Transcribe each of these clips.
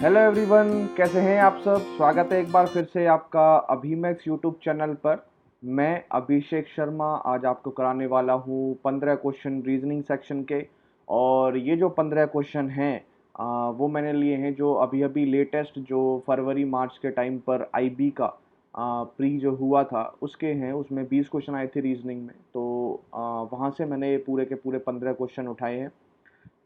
Hello everyone, कैसे हैं आप सब। स्वागत है एक बार फिर से आपका अभिमैक्स यूट्यूब चैनल पर। मैं अभिषेक शर्मा आज आपको कराने वाला हूँ 15 क्वेश्चन रीजनिंग सेक्शन के। और ये जो 15 क्वेश्चन हैं वो मैंने लिए हैं जो अभी अभी लेटेस्ट जो फरवरी मार्च के टाइम पर आईबी का प्री जो हुआ था उसके हैं। उसमें 20 क्वेश्चन आए थे रीजनिंग में, तो वहाँ से मैंने ये पूरे के पूरे 15 क्वेश्चन उठाए हैं।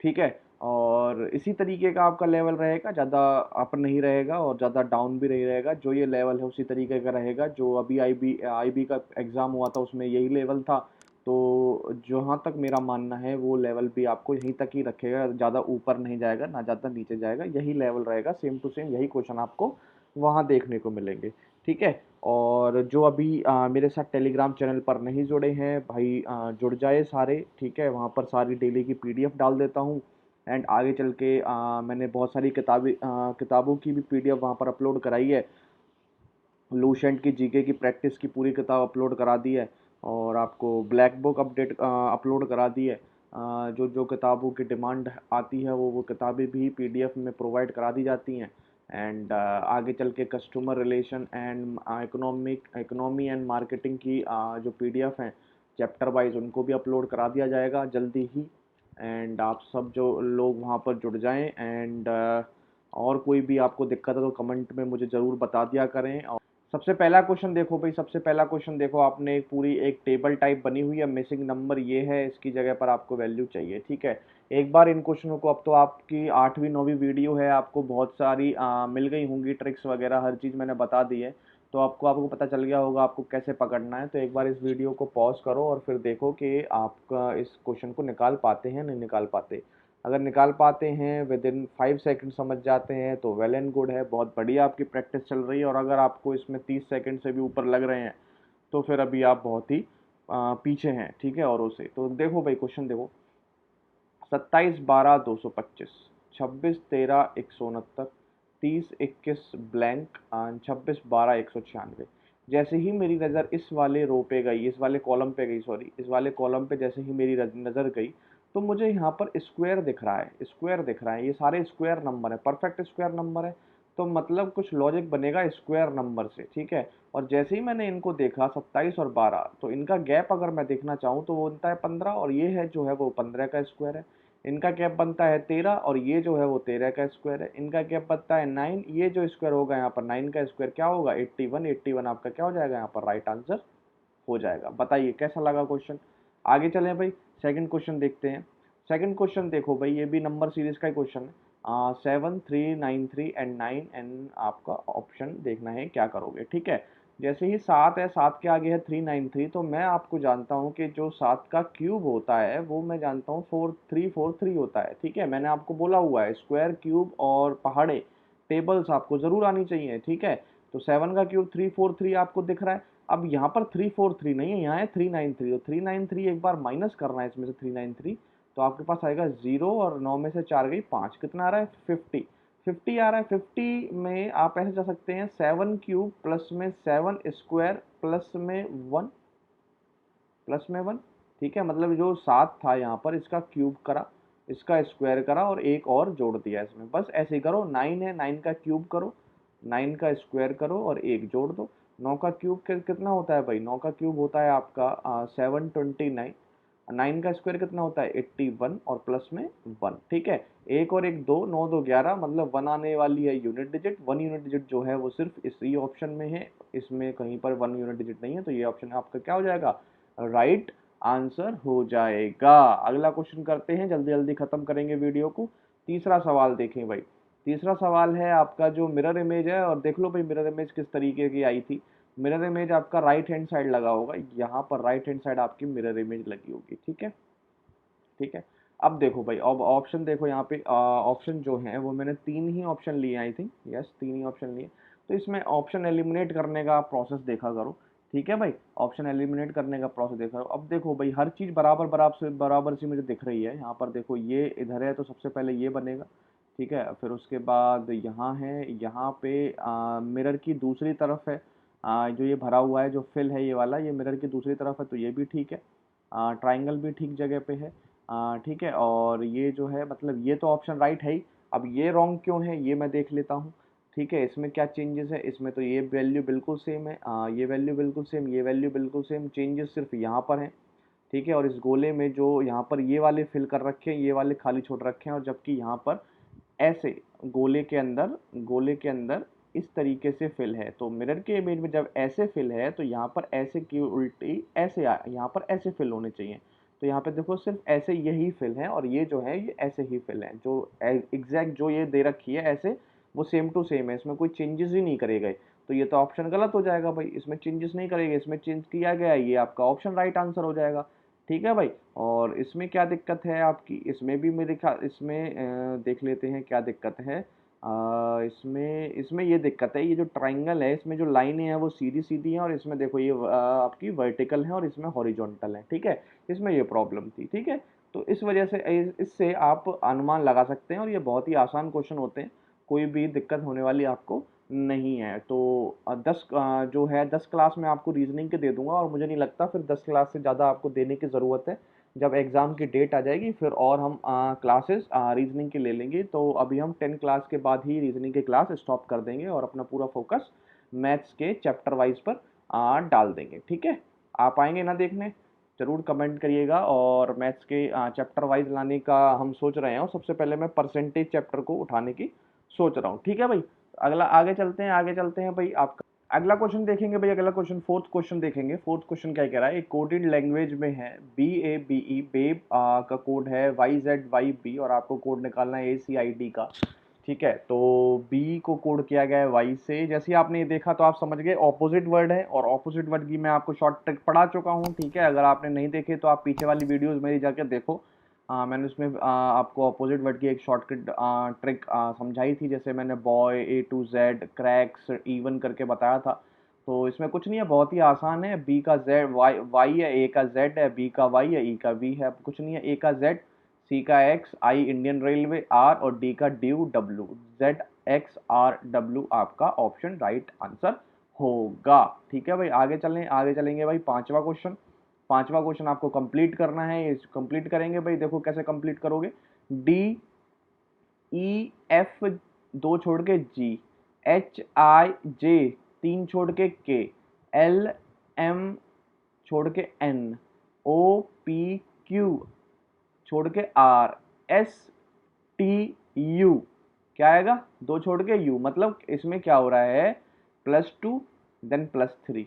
ठीक है। और इसी तरीके का आपका लेवल रहेगा, ज़्यादा अप नहीं रहेगा और ज़्यादा डाउन भी नहीं रहेगा। जो ये लेवल है उसी तरीके का रहेगा। जो अभी आईबी का एग्ज़ाम हुआ था उसमें यही लेवल था। तो जहाँ तक मेरा मानना है वो लेवल भी आपको यहीं तक ही रखेगा, ज़्यादा ऊपर नहीं जाएगा ना ज़्यादा नीचे जाएगा, यही लेवल रहेगा। सेम टू सेम यही क्वेश्चन आपको वहाँ देखने को मिलेंगे। ठीक है। और जो अभी मेरे साथ टेलीग्राम चैनल पर नहीं जुड़े हैं भाई, जुड़ जाए सारे। ठीक है, वहाँ पर सारी डेली की पीडीएफ डाल देता हूँ। एंड आगे चल के मैंने बहुत सारी किताबों की भी पीडीएफ वहाँ पर अपलोड कराई है। लूसेंट की जीके की प्रैक्टिस की पूरी किताब अपलोड करा दी है। और आपको ब्लैक बुक अपडेट अपलोड करा दी है। जो जो किताबों की डिमांड आती है वो किताबें भी पीडीएफ में प्रोवाइड करा दी जाती हैं। एंड आगे चल के customer relation and economy and marketing की जो पीडीएफ हैं चैप्टर वाइज, उनको भी अपलोड करा दिया जाएगा जल्दी ही। एंड आप सब जो लोग वहाँ पर जुड़ जाएं। एंड और कोई भी आपको दिक्कत है तो कमेंट में मुझे ज़रूर बता दिया करें। और सबसे पहला क्वेश्चन देखो भाई, सबसे पहला क्वेश्चन देखो, आपने एक पूरी एक टेबल टाइप बनी हुई है। मिसिंग नंबर ये है, इसकी जगह पर आपको वैल्यू चाहिए। ठीक है। एक बार इन क्वेश्चनों को, अब तो आपकी 8वीं 9वीं वीडियो है, आपको बहुत सारी मिल गई होंगी ट्रिक्स वगैरह, हर चीज़ मैंने बता दी है। तो आपको आपको पता चल गया होगा आपको कैसे पकड़ना है। तो एक बार इस वीडियो को पॉज करो और फिर देखो कि आपका इस क्वेश्चन को निकाल पाते हैं नहीं निकाल पाते। अगर निकाल पाते हैं विद इन 5 सेकंड समझ जाते हैं तो वेल एंड गुड है, बहुत बढ़िया आपकी प्रैक्टिस चल रही है। और अगर आपको इसमें 30 सेकंड से भी ऊपर लग रहे हैं तो फिर अभी आप बहुत ही पीछे हैं। ठीक है। औरों से तो देखो भाई, क्वेश्चन देखो। 27 12 225, 26 13 169, 30 21 ब्लैंक, 26 12 196। जैसे ही मेरी नज़र इस वाले रो पे गई, इस वाले कॉलम पे गई, सॉरी, इस वाले कॉलम पे जैसे ही मेरी नज़र गई तो मुझे यहाँ पर स्क्वायर दिख रहा है, स्क्वायर दिख रहा है। ये सारे स्क्वायर नंबर है, परफेक्ट स्क्वायर नंबर है। तो मतलब कुछ लॉजिक बनेगा स्क्वायर नंबर से। ठीक है। और जैसे ही मैंने इनको देखा 27 और 12, तो इनका गैप अगर मैं देखना चाहूँ तो वो बनता है 15, और ये है जो है वो 15 का स्क्वायर है। इनका गैप बनता है 13, और ये जो है वो 13 का स्क्वायर है। इनका गैप बनता है 9, ये जो स्क्वायर होगा यहाँ पर 9 का स्क्वायर क्या होगा 81, 81 आपका क्या हो जाएगा यहाँ पर राइट आंसर हो जाएगा। बताइए कैसा लगा क्वेश्चन। आगे चलें भाई, सेकंड क्वेश्चन देखते हैं। सेकंड क्वेश्चन देखो भाई, ये भी नंबर सीरीज का ही क्वेश्चन है। 7 3 9 3 एंड आपका ऑप्शन देखना है क्या करोगे। ठीक है। जैसे ही 7 है, 7 के आगे है 3 9 3, तो मैं आपको जानता हूँ कि जो 7 का क्यूब होता है वो मैं जानता हूँ 4343 होता है। ठीक है। मैंने आपको बोला हुआ है स्क्वायर, क्यूब और पहाड़े टेबल्स आपको जरूर आनी चाहिए। ठीक है। तो 7 का क्यूब 343 आपको दिख रहा है। अब यहाँ पर 343 नहीं है, यहाँ है 393। तो 393 एक बार माइनस करना है इसमें से 393, तो आपके पास आएगा 0, और 9 में से 4 गई 5, कितना आ रहा है 50। 50 आ रहा है। 50 में आप ऐसे जा सकते हैं 7 क्यूब प्लस में 7 स्क्वायर प्लस में 1, प्लस में 1। ठीक है। मतलब जो 7 था यहाँ पर इसका क्यूब करा, इसका स्क्वायर करा और एक और जोड़ दिया इसमें। बस ऐसे ही करो। 9 है, 9 का क्यूब करो, 9 का स्क्वायर करो और एक जोड़ दो। 9 का क्यूब कितना होता है भाई, 9 का क्यूब होता है आपका 729। 9 का स्क्वायर कितना होता है 81 और प्लस में 1। ठीक है। एक और एक 2, 9 2 11, मतलब 1 आने वाली है यूनिट डिजिट। 1 यूनिट डिजिट जो है वो सिर्फ इसी ऑप्शन में है, इसमें कहीं पर 1 यूनिट डिजिट नहीं है। तो ये ऑप्शन आपका क्या हो जाएगा, राइट आंसर हो जाएगा। अगला क्वेश्चन करते हैं, जल्दी जल्दी खत्म करेंगे वीडियो को। तीसरा सवाल देखें भाई। तीसरा सवाल है आपका जो मिरर इमेज है, और देख लो भाई मिरर इमेज किस तरीके की आई थी। मिरर इमेज आपका राइट हैंड साइड लगा होगा, यहाँ पर राइट हैंड साइड आपकी मिरर इमेज लगी होगी। ठीक है। ठीक है। अब देखो भाई, अब ऑप्शन देखो यहाँ पे, ऑप्शन जो है वो मैंने 3 ही ऑप्शन लिए I think, yes 3 he option लिए। तो इसमें ऑप्शन एलिमिनेट करने का प्रोसेस देखा करो। ठीक है भाई, ऑप्शन एलिमिनेट करने का प्रोसेस देखा करो। अब देखो भाई हर चीज़ बराबर बराबर सी मुझे दिख रही है। यहाँ पर देखो ये इधर है तो सबसे पहले ये बनेगा। ठीक है। फिर उसके बाद यहाँ है, यहाँ पे मिरर की दूसरी तरफ है। जो ये भरा हुआ है जो फिल है ये वाला, ये मिरर की दूसरी तरफ है तो ये भी ठीक है। ट्राइंगल भी ठीक जगह पे है। ठीक है। और ये जो है मतलब ये तो ऑप्शन राइट है ही। अब ये रॉन्ग क्यों है ये मैं देख लेता हूँ। ठीक है, इसमें क्या चेंजेस है, इसमें तो ये वैल्यू बिल्कुल सेम है, ये वैल्यू बिल्कुल सेम, ये वैल्यू बिल्कुल सेम, चेंजेस सिर्फ यहाँ पर हैं। ठीक है, और इस गोले में जो यहाँ पर ये वाले फिल कर रखे हैं, ये वाले खाली छोड़ रखे हैं, और जबकि यहाँ पर ऐसे गोले के अंदर इस तरीके से फिल है। तो मिरर के इमेज में जब ऐसे फिल है तो यहाँ पर ऐसे की उल्टी ऐसे यहाँ पर ऐसे फिल होने चाहिए। तो यहाँ पे देखो सिर्फ ऐसे यही फिल है, और ये जो है ये ऐसे ही फिल है, जो एग्जैक्ट जो ये दे रखी है ऐसे वो सेम टू सेम है, इसमें कोई चेंजेस ही नहीं करे गए। तो ये तो ऑप्शन गलत हो जाएगा भाई, इसमें चेंजेस नहीं करेंगे, इसमें चेंज किया गया है, ये आपका ऑप्शन राइट आंसर हो जाएगा। ठीक है भाई। और इसमें क्या दिक्कत है आपकी, इसमें भी मेरे ख्याल इसमें देख लेते हैं क्या दिक्कत है। इसमें इसमें ये दिक्कत है, ये जो ट्राइंगल है इसमें जो लाइनें हैं वो सीधी सीधी हैं, और इसमें देखो ये आपकी वर्टिकल है और इसमें हॉरिजॉन्टल है। ठीक है, इसमें ये प्रॉब्लम थी। ठीक है, तो इस वजह से इससे आप अनुमान लगा सकते हैं, और ये बहुत ही आसान क्वेश्चन होते हैं, कोई भी दिक्कत होने वाली आपको नहीं है। तो 10 जो है 10 क्लास में आपको रीजनिंग के दे दूंगा, और मुझे नहीं लगता फिर 10 क्लास से ज़्यादा आपको देने की ज़रूरत है। जब एग्ज़ाम की डेट आ जाएगी फिर और हम क्लासेस रीजनिंग की ले लेंगे। तो अभी हम 10 क्लास के बाद ही रीजनिंग की क्लास स्टॉप कर देंगे, और अपना पूरा फोकस मैथ्स के चैप्टर वाइज पर डाल देंगे। ठीक है, आप आएंगे ना देखने, ज़रूर कमेंट करिएगा। और मैथ्स के चैप्टर वाइज लाने का हम सोच रहे हैं, और सबसे पहले मैं परसेंटेज चैप्टर को उठाने की सोच रहा हूँ। ठीक है भाई, अगला आगे चलते हैं भाई। आपका अगला क्वेश्चन देखेंगे भाई, अगला क्वेश्चन फोर्थ क्वेश्चन देखेंगे। फोर्थ क्वेश्चन क्या कह रहा है, एक कोडेड लैंग्वेज में है BABE, बेब का कोड है YZYB, और आपको कोड निकालना है ACID का। ठीक है, तो बी को कोड किया गया है वाई से। जैसे ही आपने ये देखा तो आप समझ गए ऑपोजिट वर्ड है, और ऑपोजिट वर्ड की मैं आपको शॉर्ट ट्रिक पढ़ा चुका हूँ। ठीक है, अगर आपने नहीं देखे तो आप पीछे वाली वीडियोस मेरी जाकर देखो। मैंने उसमें आपको अपोजिट वर्ड की एक शॉर्टकट ट्रिक समझाई थी, जैसे मैंने boy A to Z cracks even करके बताया था। तो इसमें कुछ नहीं है, बहुत ही आसान है। बी का जेड वाई है, ए का जेड है, बी का वाई है, ई का वी है। कुछ नहीं है, ए का जेड, सी का X, I Indian railway, R, और डी का ड्यू डब्ल्यू। ZXRW आपका ऑप्शन राइट आंसर होगा। ठीक है भाई, आगे चलेंगे भाई। पांचवा क्वेश्चन आपको कंप्लीट करना है, इस कंप्लीट करेंगे भाई। देखो कैसे कंप्लीट करोगे, DEF 2 छोड़ के G, HIJ 3 छोड़ के K, LM छोड़ के N, OPQ छोड़ के R, STU क्या आएगा, 2 छोड़ के U। मतलब इसमें क्या हो रहा है, +2 देन +3,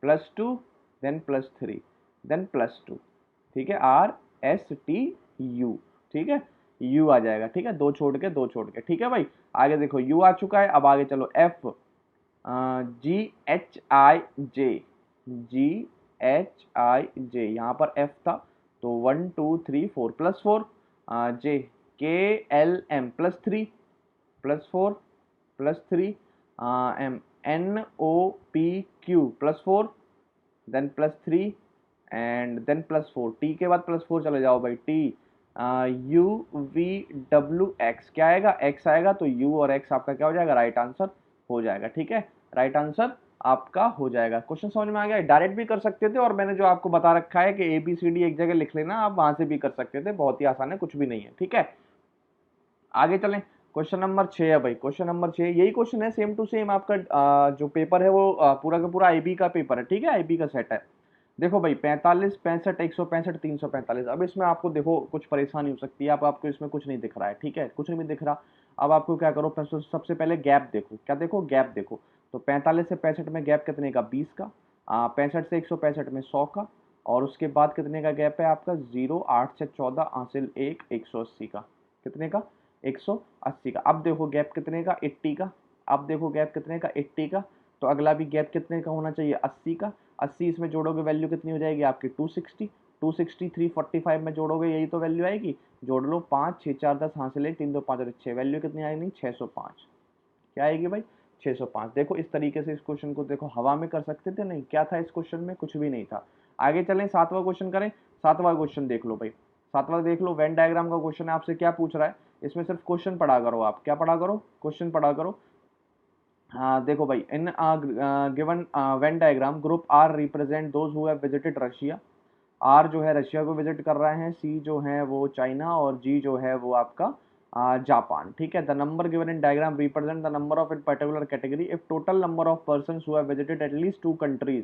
+2 देन +3 देन +2। ठीक है, RSTU। ठीक है, U आ जाएगा। ठीक है, 2 छोड़ के। ठीक है भाई, आगे देखो U आ चुका है। अब आगे चलो F, GHIJ यहाँ पर F था, तो 1 2 3 4 +4, J KLM +3 +4 +3, M NOPQ +4 then +3 and then +4। T के बाद +4 चले जाओ भाई। T UVWX क्या आएगा, X आएगा, तो U और X आपका क्या हो जाएगा, राइट आंसर हो जाएगा। ठीक है, राइट आंसर आपका हो जाएगा। क्वेश्चन समझ में आ गया, डायरेक्ट भी कर सकते थे, और मैंने जो आपको बता रखा है कि ABCD एक जगह लिख लेना, आप वहां से भी कर सकते थे, बहुत ही आसान है, कुछ भी नहीं है। ठीक है, आगे चलें। क्वेश्चन नंबर 6 है भाई, क्वेश्चन नंबर 6 यही क्वेश्चन है, सेम टू सेम आपका जो पेपर है वो पूरा का पूरा IB का पेपर है। ठीक है, IB का सेट है। देखो भाई 45 65 165 345। अब इसमें आपको देखो कुछ परेशानी हो सकती है, अब आपको इसमें कुछ नहीं दिख रहा है। ठीक है, कुछ नहीं दिख रहा। अब आपको क्या करो, सबसे पहले गैप देखो, क्या देखो, गैप देखो। तो 45 से 65 में गैप कितने का, 20 का। 65 से 165 में 100 का। और उसके बाद कितने का गैप है आपका, 0 8 से 14 हासिल 1 180 का। कितने का, 180 का। अब देखो गैप कितने का, 80 का। अब देखो गैप कितने का, 80 का। तो अगला भी गैप कितने का होना चाहिए, 80 का। 80 इसमें जोड़ोगे वैल्यू कितनी हो जाएगी आपकी, 260। 260 345 में जोड़ोगे, यही तो वैल्यू आएगी। जोड़ लो, 5 6 4 10 हासिल 1 3 2 5 और 6, वैल्यू कितनी आएगी, 605। क्या आएगी भाई, 605। देखो इस तरीके से इस क्वेश्चन को देखो हवा में कर सकते थे, नहीं क्या था इस क्वेश्चन में, कुछ भी नहीं था। आगे चलें, 7वां क्वेश्चन करें। 7वां क्वेश्चन देख लो भाई, 7वां देख लो। वेन डायग्राम का क्वेश्चन है, आपसे क्या पूछ रहा है, इसमें सिर्फ क्वेश्चन पढ़ा करो, आप क्या पढ़ा करो, क्वेश्चन पढ़ा करो। हाँ देखो भाई, in given Venn diagram group R represent those who have visited Russia. R जो है रशिया को विजिट कर रहे हैं, सी जो है वो चाइना, और जी जो है वो आपका जापान, ठीक है। The number given in diagram represent the number of in particular category. If total number of persons who have visited at least 2 countries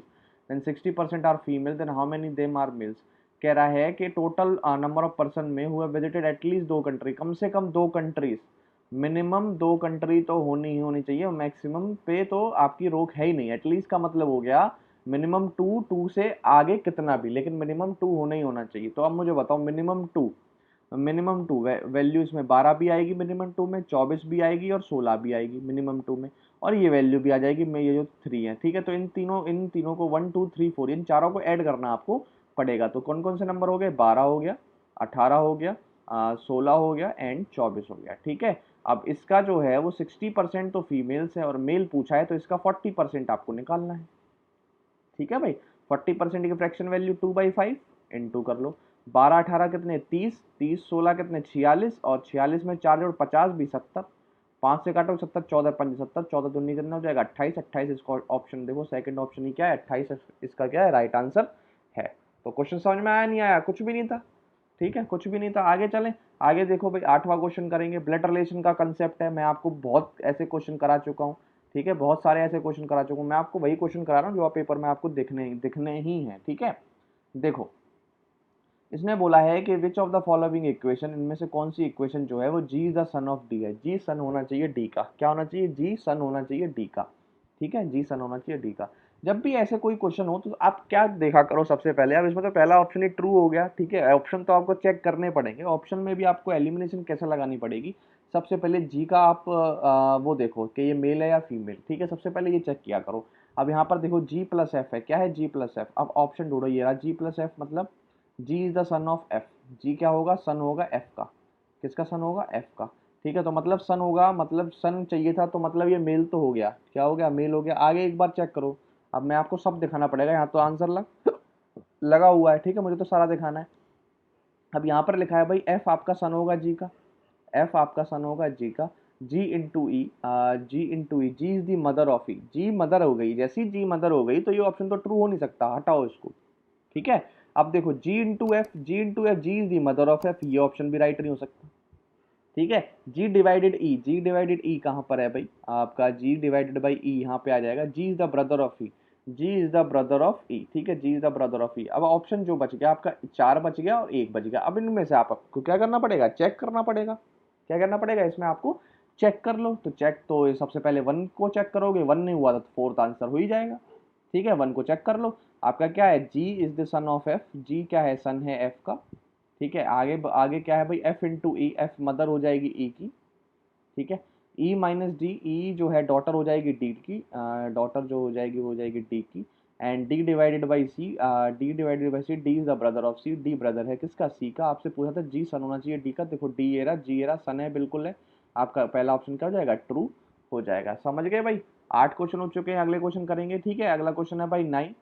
then 60% are female, then how many them are males. कह रहा है कि total number of person में who have visited at least 2 country, कम से कम 2 countries, minimum 2 country तो होनी ही होनी चाहिए, मैक्सिमम पे तो आपकी रोक है ही नहीं। एटलीस्ट का मतलब हो गया मिनिमम 2, 2 से आगे कितना भी, लेकिन मिनिमम 2 होना ही होना चाहिए। तो अब मुझे बताओ मिनिमम टू वैल्यू इसमें 12 भी आएगी मिनिमम 2 में, 24 भी आएगी और 16 भी आएगी मिनिमम 2 में, और ये वैल्यू भी आ जाएगी में ये जो 3 है, ठीक है। तो इन तीनों को 1 2 3 4 इन चारों को ऐड करना आपको पड़ेगा। तो कौन कौन से नंबर हो गए, 12 हो गया, 18 हो गया, 16 हो गया एंड 24 हो गया, ठीक है। अब इसका जो है वो 60% तो फीमेल्स है और मेल पूछा है, तो इसका 40% आपको निकालना है, ठीक है भाई। 40% की फ्रैक्शन वैल्यू 2/5 इंटू कर लो, 12 18 कितने 30, 30 16 कितने 46, और 46 में 4 जोड़ 50 भी 70, 5 से काटो 70, 14 5 70, 14 दूनी कितना हो जाएगा 28, 28 इसका ऑप्शन देखो, सेकंड ऑप्शन ही क्या है 28, इसका क्या है राइट आंसर है। तो क्वेश्चन समझ में आया नहीं आया, कुछ भी नहीं था, ठीक है, कुछ भी नहीं था। आगे चलें, आगे देखो भाई 8वां क्वेश्चन करेंगे। ब्लड रिलेशन का कंसेप्ट है, मैं आपको बहुत ऐसे क्वेश्चन करा चुका हूँ, ठीक है, बहुत सारे ऐसे क्वेश्चन करा चुका हूँ। मैं आपको वही क्वेश्चन करा रहा हूँ जो आप पेपर में आपको दिखने ही हैं, ठीक है। देखो इसने बोला है कि which of the following equation, इनमें से कौन सी इक्वेशन जो है वो G is the son of D है। जी सन होना चाहिए डी का, क्या होना चाहिए, जी सन होना चाहिए डी का, ठीक है, जी सन होना चाहिए डी का। जब भी ऐसे कोई क्वेश्चन हो तो आप क्या देखा करो, सबसे पहले अब इसमें तो पहला ऑप्शन ही ट्रू हो गया, ठीक है। ऑप्शन तो आपको चेक करने पड़ेंगे, ऑप्शन में भी आपको एलिमिनेशन कैसे लगानी पड़ेगी। सबसे पहले जी का आप वो देखो कि ये मेल है या फीमेल, ठीक है, सबसे पहले ये चेक किया करो। अब यहाँ पर देखो जी प्लस एफ है, क्या है जी प्लस एफ। अब ऑप्शन ढूंढो, ये रहा जी प्लस एफ, मतलब G is the son of F. G क्या होगा, सन होगा एफ का, किसका सन होगा एफ का, ठीक है। तो मतलब सन होगा, मतलब सन चाहिए था, तो मतलब ये मेल तो हो गया, क्या हो गया मेल हो गया। आगे एक बार चेक करो, अब मैं आपको सब दिखाना पड़ेगा, यहाँ तो आंसर लगा हुआ है, ठीक है, मुझे तो सारा दिखाना है। अब यहाँ पर लिखा है भाई एफ आपका सन होगा जी का, एफ आपका सन होगा जी का, G into E, G into E, G is the mother of E, G mother हो गई, जैसी जी मदर हो गई तो ये ऑप्शन तो ट्रू हो नहीं सकता, हटाओ इसको, ठीक है। अब देखो G into F, G into F, G is the mother of F, ये ऑप्शन भी राइट नहीं हो सकता, ठीक है। जी डिवाइडेड ई, जी डिवाइडेड ई कहाँ पर है भाई, आपका जी डिवाइडेड बाई ई यहाँ पे आ जाएगा, G is the brother of E, G is the brother of E, ठीक है, G is the brother of E. अब ऑप्शन जो बच गया आपका 4 बच गया और 1 बच गया। अब इनमें से आपको क्या करना पड़ेगा, चेक करना पड़ेगा, क्या करना पड़ेगा इसमें आपको, चेक कर लो। तो चेक तो सबसे पहले 1 को चेक करोगे, 1 नहीं हुआ तो फोर्थ आंसर हो ही जाएगा, ठीक है। 1 को चेक कर लो, आपका क्या है G is the son of F, G क्या है सन है एफ का, ठीक है। आगे आगे क्या है भाई एफ इंटू ई, एफ मदर हो जाएगी ई की, ठीक है। ई माइनस डी, ई जो है डॉटर हो जाएगी डी की, डॉटर जो हो जाएगी वो हो जाएगी डी की, and D divided by C, D divided by C, D is the brother of C, D brother है किसका सी का। आपसे पूछा था जी सन होना चाहिए डी का, देखो डी ये रहा, जी ये रहा, सन है बिल्कुल है, आपका पहला ऑप्शन क्या हो जाएगा ट्रू हो जाएगा। समझ गए भाई, 8 क्वेश्चन हो चुके हैं, अगले क्वेश्चन करेंगे, ठीक है। अगला क्वेश्चन है भाई 9।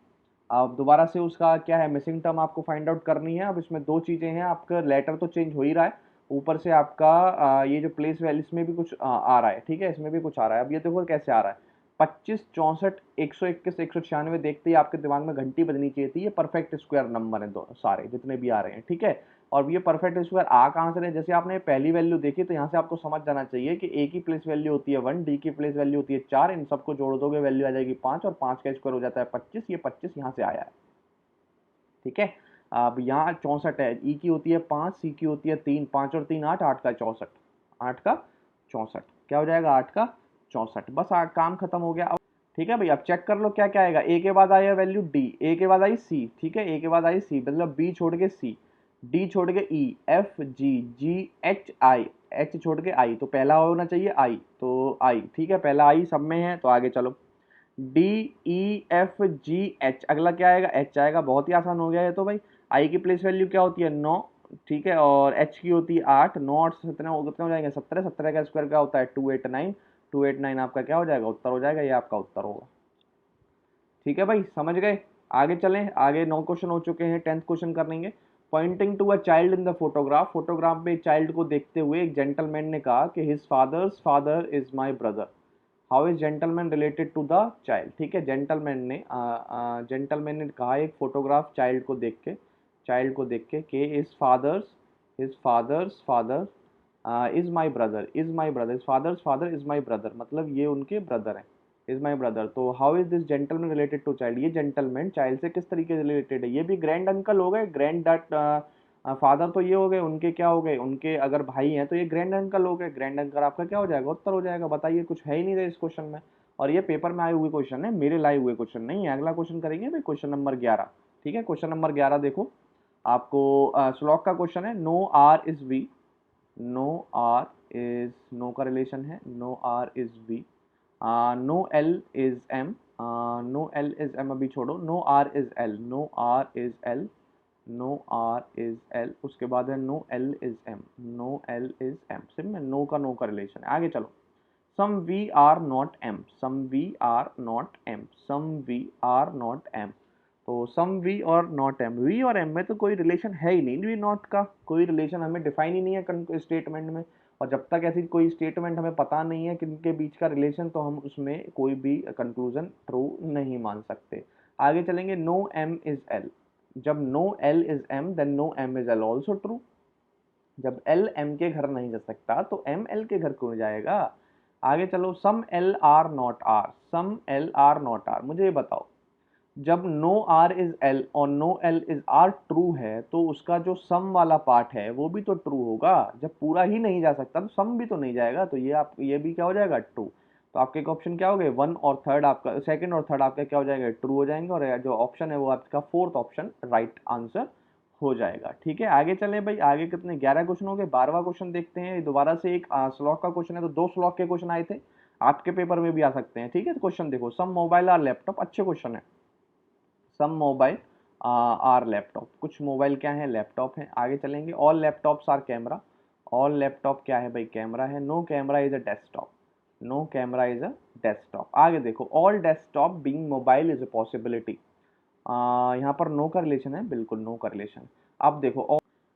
अब दोबारा से उसका क्या है मिसिंग टर्म आपको फाइंड आउट करनी है। अब इसमें 2 चीजें हैं, आपका लेटर तो चेंज हो ही रहा है, ऊपर से आपका ये जो प्लेस वैल्यू इसमें भी कुछ आ रहा है, ठीक है, इसमें भी कुछ आ रहा है। अब ये देखो कैसे आ रहा है, 25 64 121 196, देखते ही आपके दिमाग में घंटी बजनी चाहिए थी, ये परफेक्ट स्क्वायर नंबर है दो सारे जितने भी आ रहे हैं, ठीक है। और ये परफेक्ट स्क्वायर आ कहाँ से रहे, जैसे आपने पहली वैल्यू देखी तो यहाँ से आपको समझ जाना चाहिए कि ए की प्लेस वैल्यू होती है 1, डी की प्लेस वैल्यू होती है 4, इन सबको जोड़ दोगे वैल्यू आ जाएगी 5, और 5 का स्क्वायर हो जाता है 25, ये 25 यहाँ से आया है, ठीक है। अब यहाँ 64 है, ई की होती है 5, सी की होती है 3, 5 और 3 8, 8 का 64, 8 का 64 क्या हो जाएगा 8 का 64, बस काम खत्म हो गया। अब ठीक है भाई, अब चेक कर लो क्या क्या आएगा। ए के बाद आया वैल्यू डी, ए के बाद आई सी, ठीक है, ए के बाद आई सी, मतलब बी छोड़ के सी, डी छोड़ के E, F G, G H I, H छोड़ के आई, तो पहला होना चाहिए आई, तो आई, ठीक है, पहला आई सब में है, तो आगे चलो डी ई एफ जी एच, अगला क्या आएगा एच आएगा, बहुत ही आसान हो गया है। तो भाई आई की प्लेस वैल्यू क्या होती है 9, ठीक है, और एच की होती है 8, 9 8 कितने कितने हो जाएंगे 17, 17 का स्क्वायर क्या होता है 289, 289 आपका क्या हो जाएगा उत्तर हो जाएगा, ये आपका उत्तर होगा, ठीक है भाई, समझ गए। आगे चलें, आगे 9 क्वेश्चन हो चुके हैं, 10th क्वेश्चन करेंगे। Pointing to a child in the photograph, photograph में चाइल्ड को देखते हुए एक जेंटलमैन ने कहा कि his father's father is my brother, how is gentleman related to the child, ठीक है। जेंटलमैन ने कहा एक फोटोग्राफ चाइल्ड को देख के कि his father's father is my brother, is my brother, father's father is my brother, मतलब ये उनके ब्रदर हैं, इज माई ब्रदर। तो how is this gentleman related to child, ये जेंटलमैन चाइल्ड से किस तरीके से रिलेटेड है, ये भी ग्रैंड अंकल हो गए, ग्रैंड डैड फादर तो ये हो गए, उनके क्या हो गए, उनके अगर भाई हैं तो ये ग्रैंड अंकल हो गए, ग्रैंड अंकल आपका क्या हो जाएगा, उत्तर हो जाएगा। बताइए, कुछ है ही नहीं था इस क्वेश्चन में, और ये पेपर में आए हुए क्वेश्चन है, मेरे लाए हुए क्वेश्चन नहीं है। अगला क्वेश्चन करेंगे भाई, क्वेश्चन नंबर 11। ठीक है, क्वेश्चन नंबर 11 देखो आपको, श्लोक का क्वेश्चन है, no R is V, no R is, no का रिलेशन है, no R is V, no L is M, no L is M अभी छोड़ो, no R is L, no R is L, no R is L, उसके बाद है no L is M, no L is M, सिर्फ में no का relation है। आगे चलो, some V are not M, some V are not M, some V are not M. तो some V are not M, V और M में तो कोई रिलेशन है ही नहीं, वी नॉट का कोई रिलेशन हमें डिफाइन ही नहीं है स्टेटमेंट में, और जब तक ऐसी कोई स्टेटमेंट हमें पता नहीं है किनके बीच का रिलेशन, तो हम उसमें कोई भी कंक्लूजन ट्रू नहीं मान सकते। आगे चलेंगे, नो एम इज एल, जब no L is M then no M is L also true, जब एल एम के घर नहीं जा सकता तो एम एल के घर क्यों जाएगा। आगे चलो, some L are not R, some L are not R, मुझे ये बताओ, जब नो आर इज एल और no L is R true है, तो उसका जो सम वाला पार्ट है वो भी तो ट्रू होगा, जब पूरा ही नहीं जा सकता तो सम भी तो नहीं जाएगा, तो ये आप ये भी क्या हो जाएगा, ट्रू। तो आपके ऑप्शन क्या हो गए, वन और थर्ड आपका, सेकंड और थर्ड आपका क्या हो जाएगा, ट्रू हो जाएंगे, और जो ऑप्शन है वो आपका फोर्थ ऑप्शन राइट आंसर हो जाएगा। ठीक है, आगे चलें भाई, आगे कितने 11 क्वेश्चन हो गए, 12वां क्वेश्चन देखते हैं। दोबारा से एक स्लॉक का क्वेश्चन है, तो 2 स्लॉक के क्वेश्चन आए थे, आपके पेपर में भी आ सकते हैं। ठीक है, तो क्वेश्चन देखो, सम मोबाइल आर लैपटॉप, अच्छे क्वेश्चन है, सम मोबाइल आर लैपटॉप, कुछ मोबाइल क्या है, लैपटॉप है। आगे चलेंगे, all laptops are camera, all laptop क्या है भाई, कैमरा है, no camera is a desktop, no camera is a desktop. आगे देखो, all desktop being mobile is a possibility, यहाँ पर नो का रिलेशन है, बिल्कुल नो का रिलेशन। अब देखो,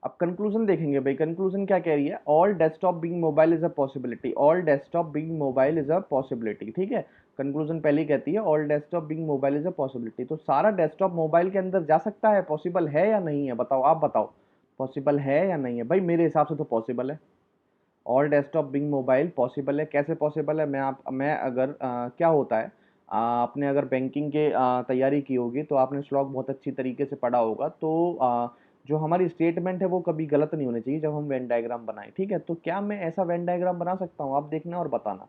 अब कंक्लूजन देखेंगे भाई, कंक्लूजन क्या कह रही है, all desktop being mobile is a possibility, all desktop being mobile is a possibility. ठीक है, कंक्लूजन पहले ही कहती है all desktop being mobile is a possibility, तो सारा डेस्कटॉप मोबाइल के अंदर जा सकता है, पॉसिबल है या नहीं है, बताओ, आप बताओ, पॉसिबल है या नहीं है भाई, मेरे हिसाब से तो पॉसिबल है, all desktop being mobile possible है। कैसे पॉसिबल है, मैं अगर क्या होता है, आपने अगर बैंकिंग के तैयारी की होगी तो आपने श्लोक बहुत अच्छी तरीके से पढ़ा होगा, तो जो हमारी स्टेटमेंट है वो कभी गलत नहीं होनी चाहिए जब हम वेन डायग्राम बनाएं। ठीक है, तो क्या मैं ऐसा वेन डायग्राम बना सकता हूँ, आप देखना और बताना,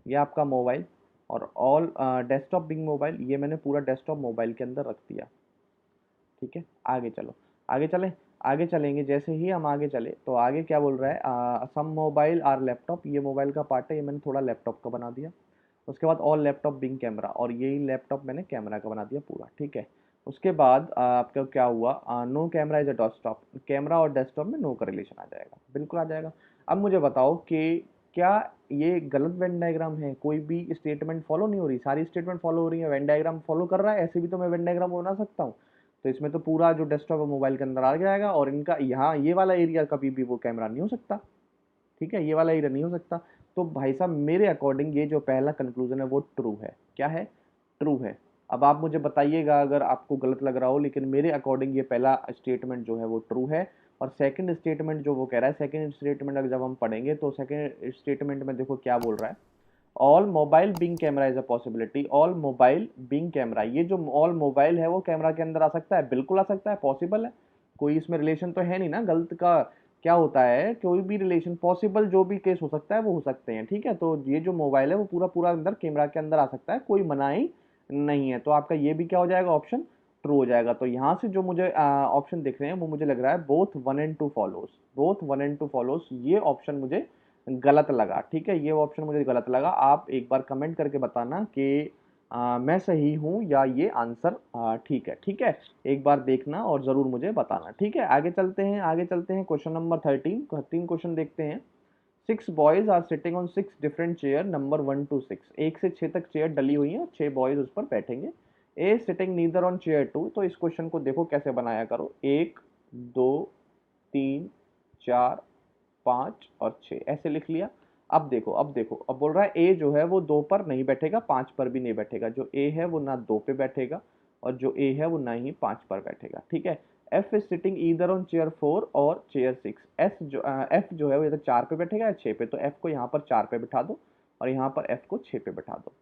ये आपका मोबाइल, और ऑल डेस्कटॉप बिंग मोबाइल, ये मैंने पूरा डेस्कटॉप मोबाइल के अंदर रख दिया। ठीक है, आगे चलो, आगे चलें, आगे चलेंगे, जैसे ही हम आगे चले तो आगे क्या बोल रहा है, सम मोबाइल आर लैपटॉप, ये मोबाइल का पार्ट है, ये मैंने थोड़ा लैपटॉप का बना दिया। उसके बाद ऑल लैपटॉप बिंग कैमरा, और यही लैपटॉप मैंने कैमरा का बना दिया पूरा। ठीक है, उसके बाद आपका क्या हुआ, no camera is a desktop, camera और डेस्कटॉप में नो का रिलेशन आ जाएगा, बिल्कुल आ जाएगा। अब मुझे बताओ कि क्या ये गलत वेन डायग्राम है, कोई भी स्टेटमेंट फॉलो नहीं हो रही, सारी स्टेटमेंट फॉलो हो रही है, वेन डायग्राम फॉलो कर रहा है, ऐसे भी तो मैं वेन डायग्राम बना सकता हूँ। तो इसमें तो पूरा जो डेस्कटॉप है मोबाइल के अंदर आ जाएगा, और इनका यहाँ ये वाला एरिया कभी भी वो कैमरा नहीं हो सकता। ठीक है, ये वाला एरिया नहीं हो सकता। तो भाई साहब, मेरे अकॉर्डिंग ये जो पहला कंक्लूजन है वो ट्रू है, क्या है, ट्रू है। अब आप मुझे बताइएगा अगर आपको गलत लग रहा हो, लेकिन मेरे अकॉर्डिंग ये पहला स्टेटमेंट जो है वो ट्रू है। और सेकंड स्टेटमेंट जो वो कह रहा है, सेकंड स्टेटमेंट अगर जब हम पढ़ेंगे तो सेकंड स्टेटमेंट में देखो क्या बोल रहा है, all mobile being camera is a possibility, all mobile being camera, ये जो ऑल मोबाइल है वो कैमरा के अंदर आ सकता है, बिल्कुल आ सकता है, पॉसिबल है, कोई इसमें रिलेशन तो है नहीं ना, गलत का क्या होता है, कोई भी रिलेशन पॉसिबल जो भी केस हो सकता है वो हो सकते हैं। ठीक है, तो ये जो मोबाइल है वो पूरा पूरा अंदर कैमरा के अंदर आ सकता है, कोई मनाही नहीं है, तो आपका ये भी क्या हो जाएगा, ऑप्शन ट्रू हो जाएगा। तो यहाँ से जो मुझे ऑप्शन दिख रहे हैं वो मुझे लग रहा है both 1 and 2 follows, both 1 and 2 follows, ये ऑप्शन मुझे गलत लगा। ठीक है, ये ऑप्शन मुझे गलत लगा, आप एक बार कमेंट करके बताना कि मैं सही हूं या ये आंसर ठीक है। ठीक है, एक बार देखना और जरूर मुझे बताना। ठीक है, आगे चलते हैं, आगे चलते हैं, क्वेश्चन नंबर 13 क्वेश्चन देखते हैं। 6 boys are sitting on 6 different chair number 1 to 6, 1 से 6 तक चेयर डली हुई है, 6 बॉयज उस पर बैठेंगे। ए सिटिंग नीदर ऑन चेयर 2, तो इस क्वेश्चन को देखो कैसे बनाया करो, 1 2 3 4 5 और 6 ऐसे लिख लिया। अब देखो, अब देखो, अब बोल रहा है ए जो है वो 2 पर नहीं बैठेगा, 5 पर भी नहीं बैठेगा, जो ए है वो ना 2 पे बैठेगा और जो ए है वो ना ही 5 पर बैठेगा। ठीक है, F is sitting either on chair 4 और चेयर 6। एफ जो है वो इधर 4 पे बैठेगा या 6 पे, तो एफ को यहाँ पर 4 पे बिठा दो और यहाँ पर एफ को 6 पे बिठा दो।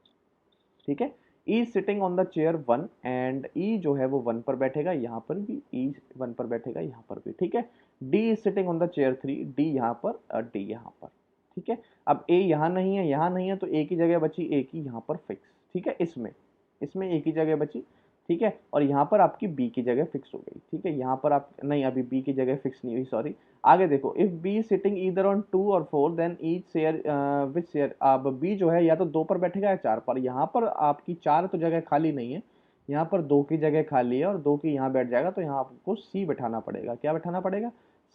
ठीक है। E sitting on the chair 1 and E जो है वो 1 पर बैठेगा, यहाँ पर भी ई 1 पर बैठेगा, यहाँ पर भी। ठीक है। D is sitting on the chair 3, D यहाँ पर और डी यहाँ पर। ठीक है। अब ए यहाँ नहीं है, यहाँ नहीं है, तो ए की जगह बची, ए की यहाँ पर फिक्स। ठीक है। इसमें इसमें ए की जगह बची। ठीक है। और यहाँ पर आपकी बी की जगह फिक्स हो गई। ठीक है। यहाँ पर आप नहीं, अभी बी की जगह फिक्स नहीं हुई, सॉरी। आगे देखो, if B sitting either on 2 और 4 then each chair which chair. अब बी जो है या तो 2 पर बैठेगा या 4 पर। यहाँ पर आपकी 4 तो जगह खाली नहीं है, यहाँ पर 2 की जगह खाली है और 2 की यहाँ बैठ जाएगा, तो यहाँ आपको सी बिठाना पड़ेगा। क्या बिठाना पड़ेगा?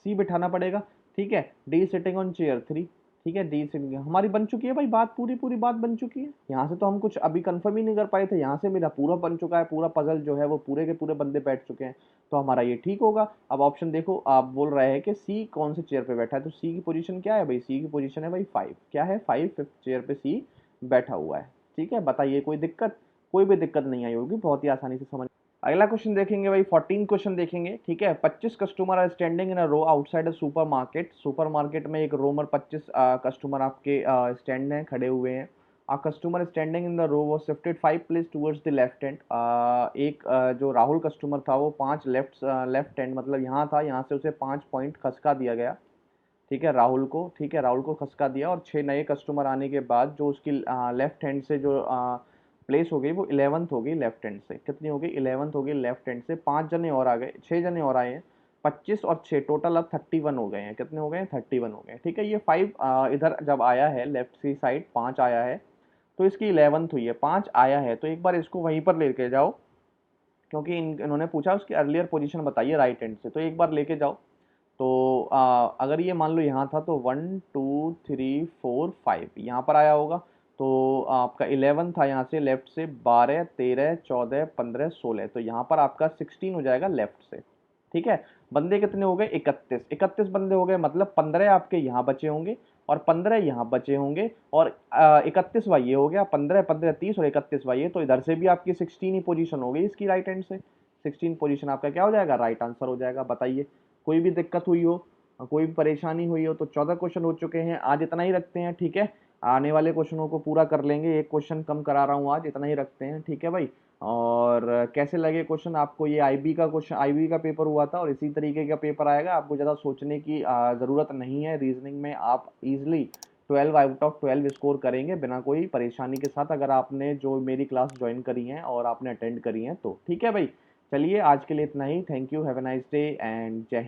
सी बिठाना पड़ेगा। ठीक है। D sitting on chair 3। ठीक है। डी सिटिंग हमारी बन चुकी है भाई, बात पूरी पूरी बात बन चुकी है। यहाँ से तो हम कुछ अभी कंफर्म ही नहीं कर पाए थे, यहाँ से मेरा पूरा बन चुका है, पूरा पजल जो है वो पूरे के पूरे बंदे बैठ चुके हैं, तो हमारा ये ठीक होगा। अब ऑप्शन देखो, आप बोल रहे हैं कि सी कौन से चेयर पे बैठा है, तो सी की पोजीशन क्या है भाई? सी की पोजीशन है भाई 5। क्या है? 5, फिफ्थ चेयर पे सी बैठा हुआ है। ठीक है। बताइए कोई दिक्कत? कोई भी दिक्कत नहीं आई होगी, बहुत ही आसानी से समझ। अगला क्वेश्चन देखेंगे भाई, 14 क्वेश्चन देखेंगे। ठीक है। 25 customer are standing in a row outside a supermarket. Supermarket में एक रो में 25 कस्टमर आपके स्टैंड हैं, खड़े हुए हैं। A customer standing in the row was shifted 5 place towards the left hand। एक जो राहुल कस्टमर था वो 5 लेफ्ट हैंड, मतलब यहाँ था, यहाँ से उसे 5 पॉइंट खसका दिया गया। ठीक है, राहुल को। ठीक है, राहुल को खसका दिया और 6 नए कस्टमर आने के बाद जो उसकी लेफ्ट हैंड से जो प्लेस हो गई वो 11th हो गई लेफ्ट हैंड से। कितनी हो गई? 11th हो गई लेफ्ट हैंड से। 5 जने और आ गए, 6 जने और आए हैं। 25 और 6 टोटल अब 31 हो गए हैं। कितने हो गए हैं? 31 हो गए। ठीक है। ये 5 इधर जब आया है लेफ्ट की साइड 5 आया है, तो इसकी 11th हुई है। 5 आया है तो एक बार इसको वहीं पर लेके जाओ, क्योंकि इन्होंने पूछा उसकी अर्लियर पोजीशन बताइए राइट हैंड से, तो एक बार लेके जाओ। तो अगर ये मान लो यहाँ था तो 1 2 3 4 5 यहाँ पर आया होगा, तो आपका 11 था यहाँ से लेफ्ट से, 12 13 14 15 16, तो यहाँ पर आपका 16 हो जाएगा लेफ्ट से। ठीक है। बंदे कितने हो गए? 31। 31 बंदे हो गए, मतलब 15 आपके यहाँ बचे होंगे और 15 यहाँ बचे होंगे और 31 वाई ये हो गया, 15 15 30 और 31 वाई ये, तो इधर से भी आपकी 16 ही पोजीशन हो गई इसकी राइट हैंड से। 16 पोजीशन आपका क्या हो जाएगा? राइट आंसर हो जाएगा। बताइए कोई भी दिक्कत हुई हो, कोई भी परेशानी हुई हो? तो 14 क्वेश्चन हो चुके हैं, आज इतना ही रखते हैं। ठीक है। आने वाले क्वेश्चनों को पूरा कर लेंगे, एक क्वेश्चन कम करा रहा हूँ आज, इतना ही रखते हैं। ठीक है भाई। और कैसे लगे क्वेश्चन आपको? ये आईबी का क्वेश्चन, आईबी का पेपर हुआ था और इसी तरीके का पेपर आएगा। आपको ज़्यादा सोचने की ज़रूरत नहीं है। रीजनिंग में आप इजीली 12 आउट ऑफ 12 स्कोर करेंगे बिना कोई परेशानी के साथ, अगर आपने जो मेरी क्लास ज्वाइन करी है और आपने अटेंड करी है तो। ठीक है भाई, चलिए आज के लिए इतना ही। Thank you, have a nice day and जय हिंद।